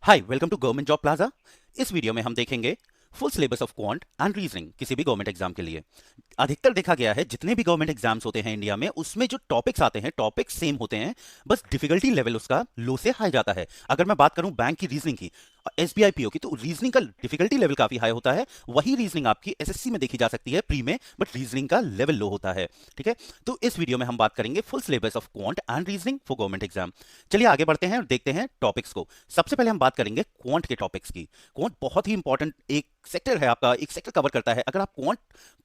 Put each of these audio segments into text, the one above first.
Hi welcome to government job plaza. इस video में हम देखेंगे full syllabus of quant and reasoning किसी भी गवर्नमेंट एग्जाम के लिए। अधिकतर देखा गया है जितने भी गवर्नमेंट एग्जाम्स होते हैं इंडिया में, उसमें जो टॉपिक्स आते हैं टॉपिक्स सेम होते हैं, बस डिफिकल्टी लेवल उसका लो से हाई जाता है। अगर मैं बात करूं बैंक की रीजनिंग की, एसबीआई पीओ की, तो रीजनिंग का डिफिकल्टी लेवल काफी हाई होता है। वही रीजनिंग आपकी एसएससी में देखी जा सकती है प्री में, बट रीजनिंग का लेवल लो होता है। ठीक है, तो इस वीडियो में हम बात करेंगे full syllabus of quant and reasoning for government exam. चलिए आगे बढ़ते हैं और देखते हैं टॉपिक्स को। सबसे पहले हम बात करेंगे क्वांट के टॉपिक्स की। क्वांट बहुत ही इंपॉर्टेंट एक सेक्टर है, आपका एक सेक्टर कवर करता है। अगर आप क्वांट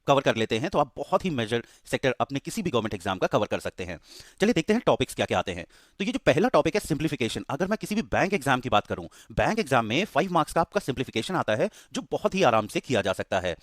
कवर कर लेते हैं तो आप बहुत ही मेजर सेक्टर अपने किसी भी गवर्नमेंट एग्जाम का कवर कर सकते हैं। चलिए देखते हैं टॉपिक्स क्या क्या आते हैं। तो ये जो पहला टॉपिक है सिंप्लीफिकेशन। अगर मैं किसी भी बैंक एग्जाम की बात करूं, बैंक एग्जाम में 5 मार्क्स का आपका सिंप्लीफिकेशन आता है जो बहुत ही आराम से किया जा सकता है।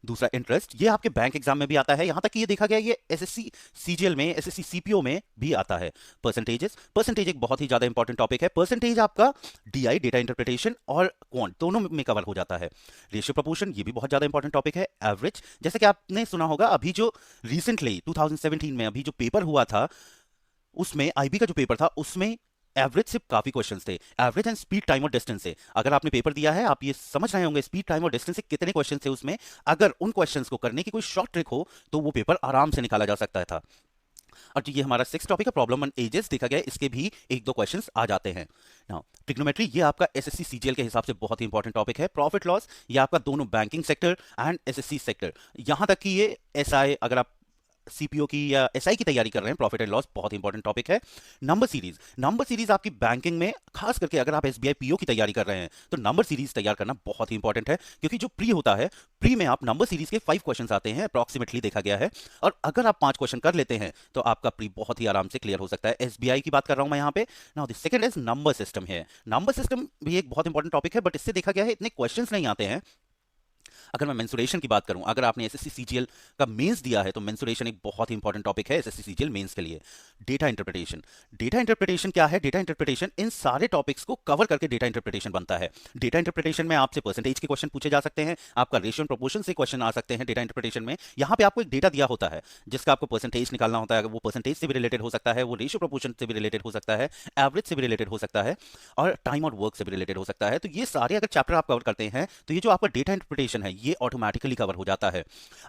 दूसरा इंटरेस्ट, ये आपके बैंक एग्जाम में भी आता है, यहां तक कि ये देखा गया ये एसएससी सीजीएल में, एसएससी सीपीओ में भी आता है। परसेंटेजेस, परसेंटेज एक बहुत ही ज्यादा इंपॉर्टेंट टॉपिक है। परसेंटेज आपका डीआई डेटा इंटरप्रिटेशन और क्वांट दोनों में कवर हो जाता है। रेशियो प्रोपोर्शन, ये भी बहुत ज्यादा इंपॉर्टेंट टॉपिक है। एवरेज, जैसे कि आपने सुना होगा अभी जो रिसेंटली 2017 में अभी जो पेपर हुआ था, उसमें आईबी का जो पेपर था उसमें एवरेज से काफी क्वेश्चंस थे। एवरेज एंड स्पीड, टाइम और डिस्टेंस से अगर आपने पेपर दिया है आप ये समझ रहे होंगे स्पीड, टाइम और डिस्टेंस से कितने क्वेश्चन थे उसमें। अगर उन क्वेश्चंस को करने की कोई शॉर्ट ट्रिक हो तो वो पेपर आराम से निकाला जा सकता था। और जो ये हमारा 6 टॉपिक है प्रॉब्लम एंड एजेस, देखा गया इसके भी एक दो क्वेश्चंस आ जाते हैं। नाउ ट्रिग्नोमेट्री, ये आपका एसएससी सीजीएल के हिसाब से बहुत ही इंपॉर्टेंट टॉपिक है। प्रॉफिट लॉस, ये आपका दोनों banking sector and SSC sector, यहां तक कि ये एसआई, अगर आप सीपीओ की या एसआई की तैयारी कर रहे हैं, प्रॉफिट एंड लॉस बहुत इंपॉर्टेंट टॉपिक है। नंबर सीरीज, नंबर सीरीज आपकी बैंकिंग में खास करके अगर आप एसबीआई पीओ की तैयारी कर रहे हैं तो नंबर सीरीज तैयार करना बहुत ही इंपॉर्टेंट है, क्योंकि जो प्री होता है, प्री में आप नंबर सीरीज के 5 क्वेश्चन आते हैं अप्रॉक्सीमेटली देखा गया है, और अगर आप 5 क्वेश्चन कर लेते हैं तो आपका प्री बहुत ही आराम से क्लियर हो सकता है। एसबीआई की बात कर रहा हूं मैं यहाँ पे। Now the second is number system है। नंबर सिस्टम भी एक बहुत इंपॉर्टेंट टॉपिक है, बट इससे देखा गया है इतने क्वेश्चन नहीं आते हैं। अगर मैं मेंसुरेशन की बात करूं, अगर आपने एसएससी सीजीएल का मेंस दिया है तो मेंसुरेशन एक बहुत ही इंपॉर्टेंट टॉपिक है एसएससी सीजीएल मेंस के लिए। डेटा इंटरप्रिटेशन, डेटा इंटरप्रिटेशन क्या है? डेटा इंटरप्रिटेशन इन सारे टॉपिक्स को कवर करके डेटा इंटरप्रिटेशन बनता है। डेटा इंटरप्रिटेशन में आपसे परसेंटेज के क्वेश्चन पूछे जा सकते हैं, आपका रेशियो एंड प्रोपोर्शन से क्वेश्चन आ सकते हैं। डेटा इंटरप्रिटेशन में यहाँ पे आपको एक डेटा दिया होता है जिसका आपको परसेंटेज निकालना होता है। वो परसेंटेज से भी रिलेटेड हो सकता है, वो रेशियो प्रोपोर्शन से भी रिलेटेड हो सकता है, एवरेज से भी रिलेटेड हो सकता है, और टाइम और वर्क से भी रिलेटेड हो सकता है। तो ये सारे अगर चैप्टर आप कवर करते हैं तो ये जो आपका डेटा इंटरप्रिटेशन है ये ऑटोमेटिकली कवर हो जाता है।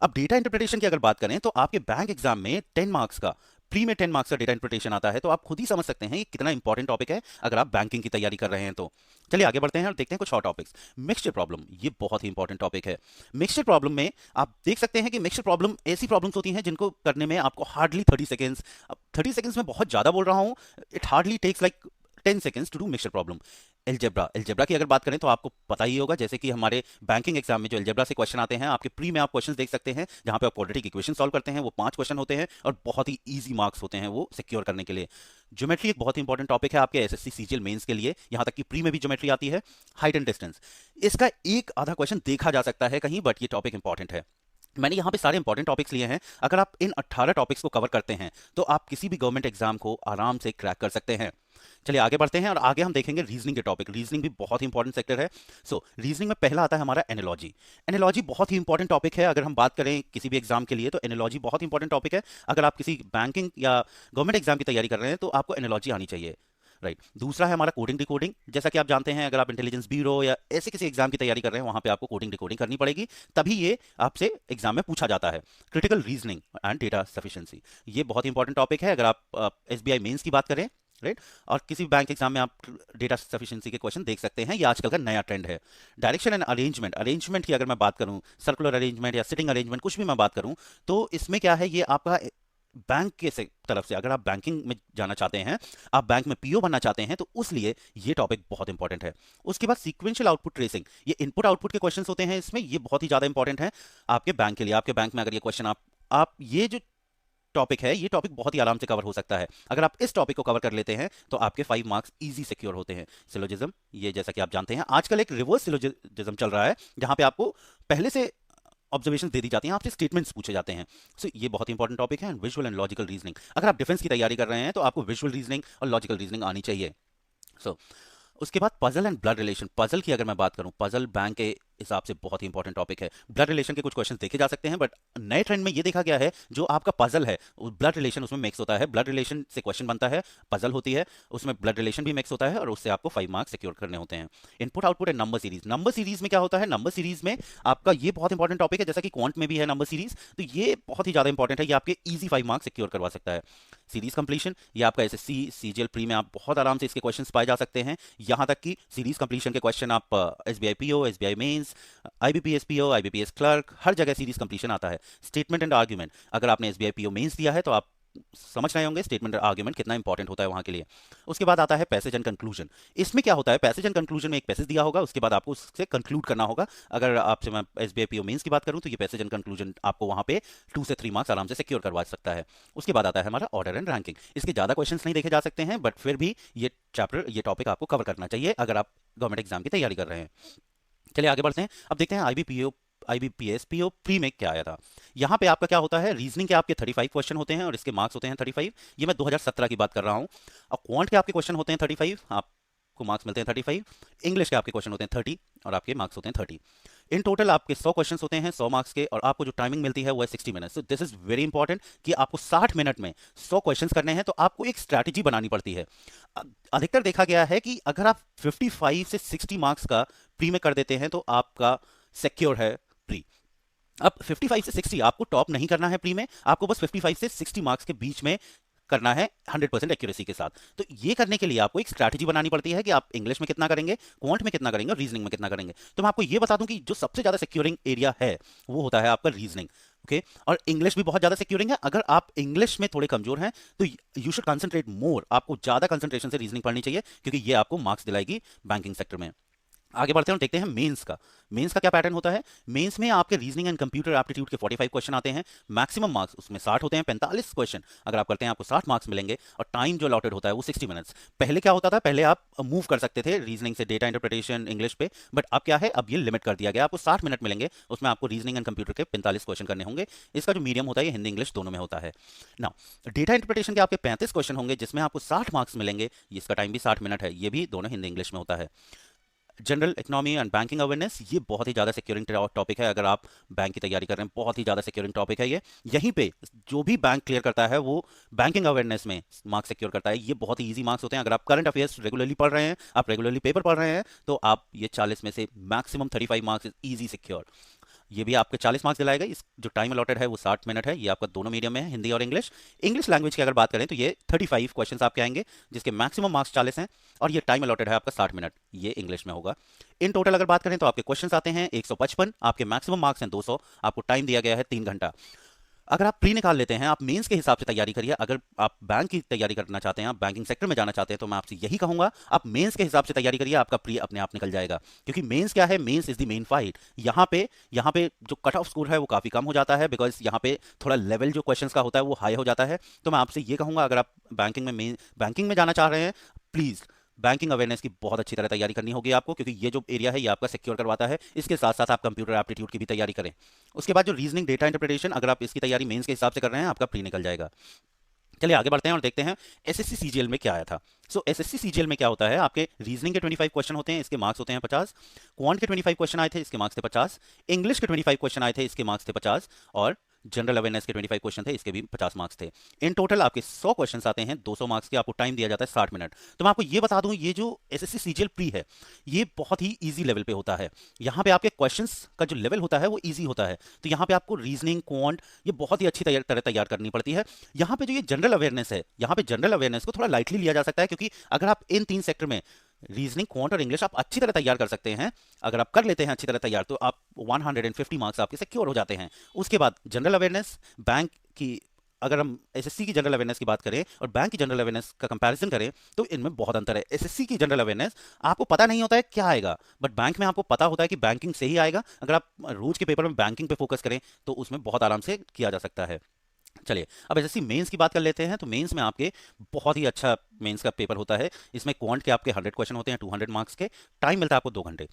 अब डेटा इंटरप्रिटेशन की अगर बात करें तो आपके बैंक एग्जाम में 10 मार्क्स का, प्री में 10 मार्क्स का डेटा इंटरप्रिटेशन आता है, तो आप खुद ही समझ सकते हैं ये कितना इंपॉर्टेंट टॉपिक है अगर आप बैंकिंग की तैयारी कर रहे हैं तो। चलिए आगे बढ़ते हैं और देखते हैं कुछ और टॉपिक्स। मिक्सचर प्रॉब्लम, ये बहुत ही इंपॉर्टेंट टॉपिक है। मिक्सचर प्रॉब्लम में आप देख सकते हैं कि मिक्सचर प्रॉब्लम ऐसी प्रॉब्लम्स होती हैं जिनको करने में आपको हार्डली 30 सेकेंड्स, अब 30 सेकेंड्स में बहुत ज्यादा बोल रहा हूं, it hardly takes like 10 seconds to do mixture problem. Algebra, algebra की अगर बात करें तो आपको पता ही होगा, जैसे कि हमारे बैंकिंग एग्जाम में जो एलजेब्रा से क्वेश्चन आते हैं, आपके प्री में आप क्वेश्चन देख सकते हैं जहां पे आप क्वाड्रेटिक इक्वेशन सॉल्व करते हैं। वो 5 क्वेश्चन होते हैं और बहुत ही इजी मार्क्स होते हैं वो सिक्योर करने के लिए। ज्योमेट्री एक बहुत ही इंपॉर्टेंट टॉपिक है आपके एसएससी सीजीएल मेंस के लिए, यहां तक कि प्री में भी ज्योमेट्री आती है। हाइट एंड डिस्टेंस, इसका एक आधा क्वेश्चन देखा जा सकता है कहीं, बट ये टॉपिक इंपॉर्टेंट है। मैंने यहाँ पे सारे इंपॉर्टेंट टॉपिक्स लिए हैं। अगर आप इन 18 टॉपिक्स को कवर करते हैं तो आप किसी भी गवर्नमेंट एग्जाम को आराम से क्रैक कर सकते हैं। चलिए आगे बढ़ते हैं और आगे हम देखेंगे रीजनिंग के टॉपिक। रीजनिंग भी बहुत ही इंपॉर्टेंट सेक्टर है। सो रीजनिंग में पहला आता है हमारा एनालॉजी। एनालॉजी बहुत ही इंपॉर्टेंट टॉपिक है अगर हम बात करें किसी भी एग्जाम के लिए, तो एनालॉजी बहुत इंपॉर्टेंट टॉपिक है। अगर आप किसी बैंकिंग या गवर्नमेंट एग्जाम की तैयारी कर रहे हैं तो आपको एनालॉजी आनी चाहिए। राइट, दूसरा है हमारा कोडिंग डिकोडिंग। जैसा कि आप जानते हैं अगर आप इंटेलिजेंस ब्यूरो या ऐसे किसी एग्जाम की तैयारी कर रहे हैं वहां पे आपको कोडिंग डिकोडिंग करनी पड़ेगी, तभी ये आपसे एग्जाम में पूछा जाता है। Critical reasoning and data sufficiency, ये बहुत इंपॉर्टेंट टॉपिक है अगर आप एसबीआई मेंस की बात करें, राइट, और किसी भी बैंक एग्जाम में आप डेटा सफिशिएंसी के क्वेश्चन देख सकते हैं। ये आजकल का नया ट्रेंड है। डायरेक्शन एंड अरेंजमेंट, अरेंजमेंट की अगर मैं बात करूं, सर्कुलर अरेंजमेंट या सिटिंग अरेंजमेंट, कुछ भी मैं बात करूं, तो इसमें क्या है, ये आपका बैंक के से तरफ से अगर आप बैंकिंग में जाना चाहते हैं, आप बैंक में पीओ बनना चाहते हैं, तो उस लिए ये टॉपिक बहुत इंपॉर्टेंट है। उसके बाद सीक्वेंशियल आउटपुट ट्रेसिंग, ये इनपुट आउटपुट के क्वेश्चंस होते हैं इसमें, ये बहुत ही ज्यादा इंपॉर्टेंट है आपके बैंक के लिए। आपके बैंक में अगर ये क्वेश्चन आप ये जो टॉपिक है, ये टॉपिक बहुत ही आराम से कवर हो सकता है। अगर आप इस टॉपिक को कवर कर लेते हैं तो आपके 5 मार्क्स इजी सिक्योर होते हैं। सिलोजिज्म, ये जैसा कि आप जानते हैं आजकल एक रिवर्स सिलोजिज्म चल रहा है जहां पे आपको पहले से ऑब्जर्वेशन दे दी जाती हैं, आपसे स्टेटमेंट्स पूछे जाते हैं। सो ये बहुत इंपॉर्टेंट टॉपिक है। विजुअल एंड लॉजिकल रीजनिंग, अगर आप डिफेंस की तैयारी कर रहे हैं तो आपको विजुअल रीजनिंग और लॉजिकल रीजनिंग आनी चाहिए। सो उसके बाद puzzle and blood relation. Puzzle की अगर मैं बात करूं, पजल बैंक के हिसाब से बहुत ही इंपॉर्टेंट टॉपिक है। ब्लड रिलेशन के कुछ क्वेश्चन देखे जा सकते हैं, बट नए ट्रेंड में ये देखा गया है जो आपका पजल है ब्लड रिलेशन उसमें मिक्स होता है। ब्लड रिलेशन से क्वेश्चन बनता है, पजल होती है, उसमें ब्लड रिलेशन भी मिक्स होता है और उससे आपको 5 मार्क्स सिक्योर करने होते हैं। Input output and number series. Number series में क्या होता है, नंबर सीरीज में आपका ये बहुत इंपॉर्टेंट टॉपिक है, जैसा कि क्वांट में भी है नंबर सीरीज, तो ये बहुत ही ज्यादा इंपॉर्टेंट है, ये आपके इजी 5 मार्क्स सिक्योर करवा सकता है। सीरीज कंप्लीशन, ये आपका एसएससी सीजीएल प्री में आप बहुत आराम से इसके क्वेश्चंस पाए जा सकते हैं। यहां तक कि सीरीज कंप्लीशन के क्वेश्चन आप SBI PO, SBI mains, IBPS PO, IBPS clerk, हर जगह सीरीज कंप्लीशन आता है। स्टेटमेंट एंड आर्ग्यूमेंट, अगर आपने एसबीआई पीओ मेंस दिया है तो आप समझ रहे होंगे स्टेटमेंट एंड आर्ग्यूमेंट कितना इंपॉर्टेंट होता है वहां के लिए। उसके बाद आता है पैसेज एंड कंक्लूजन। इसमें क्या होता है, पैसेज एंड कंक्लूजन में एक पैसेज दिया होगा, उसके बाद आपको उससे कंक्लूड करना होगा। अगर आपसे मैं एसबीआई पीओ मेंस की बात करूं तो ये पैसेज एंड कंक्लूजन आपको वहां पे 2 से 3 मार्क्स आराम से सिक्योर करवा सकता है। उसके बाद आता है हमारा ऑर्डर एंड रैंकिंग। इसके ज्यादा क्वेश्चंस नहीं देखे जा सकते हैं, बट फिर भी ये चैप्टर, ये टॉपिक आपको कवर करना चाहिए अगर आप गवर्नमेंट एग्जाम की तैयारी कर रहे हैं। चलिए आगे बढ़ते हैं। अब देखते हैं आईबीपीएस पीओ प्री में क्या आया था। यहाँ पे आपका क्या होता है, रीजनिंग के आपके 35 क्वेश्चन होते हैं और इसके मार्क्स होते हैं 35। ये मैं 2017 की बात कर रहा हूँ। और क्वांट के आपके क्वेश्चन होते हैं 35, आपको मार्क्स मिलते हैं 35। इंग्लिश के आपके क्वेश्चन होते हैं 30 और आपके मार्क्स होते हैं 30। इन टोटल आपके 100 क्वेश्चंस होते हैं 100 मार्क्स के, और आपको जो टाइमिंग मिलती है वो है 60 minute. So this is very important कि आपको 60 मिनट में 100 क्वेश्चंस करने हैं, तो आपको एक स्ट्रैटेजी बनानी पड़ती है। अधिकतर देखा गया है कि अगर आप 55 से 60 मार्क्स का प्री में कर देते हैं तो आपका सिक्योर है प्री। अब 55 से 60 आपको टॉप नहीं करना है प्री में, आपको बस 55 से 60 मार्क्स के बीच में करना है 100% एक्यूरेसी के साथ। तो ये करने के लिए आपको एक स्ट्रैटेजी बनानी पड़ती है कि आप इंग्लिश में कितना करेंगे, क्वांट में कितना करेंगे और रीजनिंग में कितना करेंगे। तो मैं आपको ये बता दूं कि जो सबसे ज्यादा सिक्योरिंग एरिया है वो होता है आपका रीजनिंग। ओके, और इंग्लिश भी बहुत ज्यादा सिक्योरिंग है। अगर आप इंग्लिश में थोड़े कमजोर हैं तो यू शुड कंसंट्रेट मोर, आपको ज्यादा कंसंट्रेशन से रीजनिंग पढ़नी चाहिए, क्योंकि ये आपको मार्क्स दिलाएगी बैंकिंग सेक्टर में। आगे बढ़ते हैं और देखते हैं मेंस का। मेंस का क्या पैटर्न होता है, मेंस में आपके रीजनिंग एंड कंप्यूटर एप्टीट्यूड के 45 क्वेश्चन आते हैं। मैक्सिमम मार्क्स उसमें 60 होते हैं, 45 क्वेश्चन अगर आप करते हैं आपको 60 मार्क्स मिलेंगे, और टाइम जो अलॉटेड होता है वो 60 मिनट्स। पहले क्या होता था, पहले आप मूव कर सकते थे रीजनिंग से डेटा इंटरप्रिटेशन इंग्लिश पे, बट अब क्या है, अब ये लिमिट कर दिया गया, आपको 60 मिनट मिलेंगे, उसमें आपको रीजनिंग एंड कंप्यूटर के 45 क्वेश्चन करने होंगे। इसका जो मीडियम होता है ये हिंदी इंग्लिश दोनों में होता है ना। डेटा इंटरप्रिटेशन के आपके 35 क्वेश्चन होंगे जिसमें आपको 60 मार्क्स मिलेंगे, इसका टाइम भी 60 मिनट है, ये भी दोनों हिंदी इंग्लिश में होता है। General economy and banking awareness, ये बहुत ही ज़्यादा सिक्योरिंग टॉपिक है। अगर आप बैंक की तैयारी कर रहे हैं, बहुत ही ज़्यादा सिक्योरिंग टॉपिक है ये। यहीं पे जो भी बैंक क्लियर करता है वो बैंकिंग अवेयरनेस में मार्क्स सिक्योर करता है। ये बहुत ही ईजी मार्क्स होते हैं। अगर आप करंट अफेयर्स रेगुलरली पढ़ रहे हैं, आप रेगुलरली पेपर पढ़ रहे हैं, तो आप ये 40 में से maximum 35 marks is easy secure. ये भी आपके 40 मार्क्स दिलाएगा। इस जो टाइम अलॉटेड है वो 60 मिनट है। ये आपका दोनों मीडियम में है, हिंदी और इंग्लिश। इंग्लिश लैंग्वेज की अगर बात करें तो ये 35 क्वेश्चंस आपके आएंगे जिसके मैक्सिमम मार्क्स 40 हैं, और ये टाइम अलॉटेड है आपका 60 मिनट, ये इंग्लिश में होगा। इन टोटल अगर बात करें तो आपके क्वेश्चंस आते हैं 155, आपके मैक्सिमम मार्क्स हैं 200, आपको टाइम दिया गया है 3 घंटा। अगर आप प्री निकाल लेते हैं, आप मेंस के हिसाब से तैयारी करिए। अगर आप बैंक की तैयारी करना चाहते हैं, आप बैंकिंग सेक्टर में जाना चाहते हैं, तो मैं आपसे यही कहूंगा आप मेंस के हिसाब से तैयारी करिए, आपका प्री अपने आप निकल जाएगा। क्योंकि मेंस क्या है, mains is the main fight. यहाँ पे जो कट ऑफ स्कोर है वो काफी कम हो जाता है, बिकॉज यहाँ पे थोड़ा लेवल जो क्वेश्चंस का होता है वो हाई हो जाता है। तो मैं आपसे ये कहूंगा, अगर आप बैंकिंग में जाना चाह रहे हैं, प्लीज बैंकिंग अवेयरनेस की बहुत अच्छी तरह तैयारी करनी होगी आपको, क्योंकि ये जो एरिया है ये आपका सिक्योर करवाता है। इसके साथ साथ आप कंप्यूटर एप्टीट्यूड की भी तैयारी करें। उसके बाद जो रीजनिंग डेटा इंटरप्रिटेशन, अगर आप इसकी तैयारी मेंस के हिसाब से कर रहे हैं, आपका प्री निकल जाएगा। चलिए आगे बढ़ते हैं और देखते हैं एसएससी सीजीएल में क्या आया था। सो एसएससी सीजीएल में क्या होता है, आपके रीजनिंग के 25 क्वेश्चन होते हैं, इसके मार्क्स होते हैं 50। क्वांट के 25 क्वेश्चन आए थे, इसके मार्क्स थे 50। इंग्लिश के 25 क्वेश्चन आए थे, इसके मार्क्स थे 50। और जनरल अवेयरनेस के 25 क्वेश्चन थे, इसके भी 50 मार्क्स थे। इन टोटल आपके 100 क्वेश्चंस आते हैं 200 मार्क्स के, आपको टाइम दिया जाता है 60 मिनट। तो मैं आपको ये बता दूं, ये जो एसएससी सीजीएल प्री है ये बहुत ही इजी लेवल पे होता है। यहाँ पे आपके क्वेश्चंस का जो लेवल होता है वो इजी होता है। तो यहाँ पे आपको रीजनिंग, क्वांट, ये बहुत ही अच्छी तरह तैयार करनी पड़ती है। यहाँ पे जो ये जनरल अवेयरनेस है, यहाँ पे जनरल अवेयरनेस को थोड़ा लाइटली लिया जा सकता है, क्योंकि अगर आप इन 3 सेक्टर में रीजनिंग, क्वांट और इंग्लिश आप अच्छी तरह तैयार कर सकते हैं, अगर आप कर लेते हैं अच्छी तरह तैयार, तो आप 150 मार्क्स आपके सिक्योर हो जाते हैं। उसके बाद जनरल अवेयरनेस, बैंक की, अगर हम एसएससी की जनरल अवेयरनेस की बात करें और बैंक की जनरल अवेयरनेस का कंपैरिजन करें तो इनमें बहुत अंतर है। एसएससी की जनरल अवेयरनेस आपको पता नहीं होता है क्या आएगा, बट बैंक में आपको पता होता है कि बैंकिंग से ही आएगा। अगर आप रोज के पेपर में बैंकिंग पे फोकस करें तो उसमें बहुत आराम से किया जा सकता है। चलिए अब एसएससी मेंस की बात कर लेते हैं। तो मेंस में आपके बहुत ही अच्छा मेंस का पेपर होता है। इसमें क्वांट के आपके 100 क्वेश्चन होते हैं 200 मार्क्स के, टाइम मिलता है आपको 2 घंटे।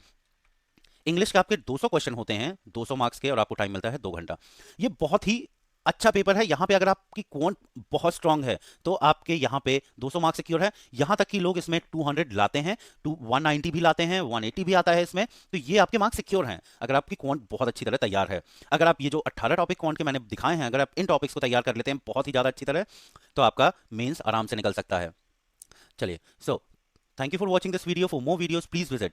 इंग्लिश के आपके 200 क्वेश्चन होते हैं 200 मार्क्स के, और आपको टाइम मिलता है 2 घंटा। ये बहुत ही अच्छा पेपर है। यहाँ पे अगर आपकी क्वांट बहुत स्ट्रांग है तो आपके यहाँ पे 200 मार्क्स सिक्योर है। यहाँ तक कि लोग इसमें 200 लाते हैं, 190 भी लाते हैं, 180 भी आता है इसमें। तो ये आपके मार्क्स सिक्योर हैं अगर आपकी क्वांट बहुत अच्छी तरह तैयार है। अगर आप ये जो 18 टॉपिक क्वांट के मैंने दिखाए हैं, अगर आप इन टॉपिक्स को तैयार कर लेते हैं बहुत ही ज़्यादा अच्छी तरह, तो आपका मेंस आराम से निकल सकता है। चलिए, so thank you for watching this video. For more videos please visit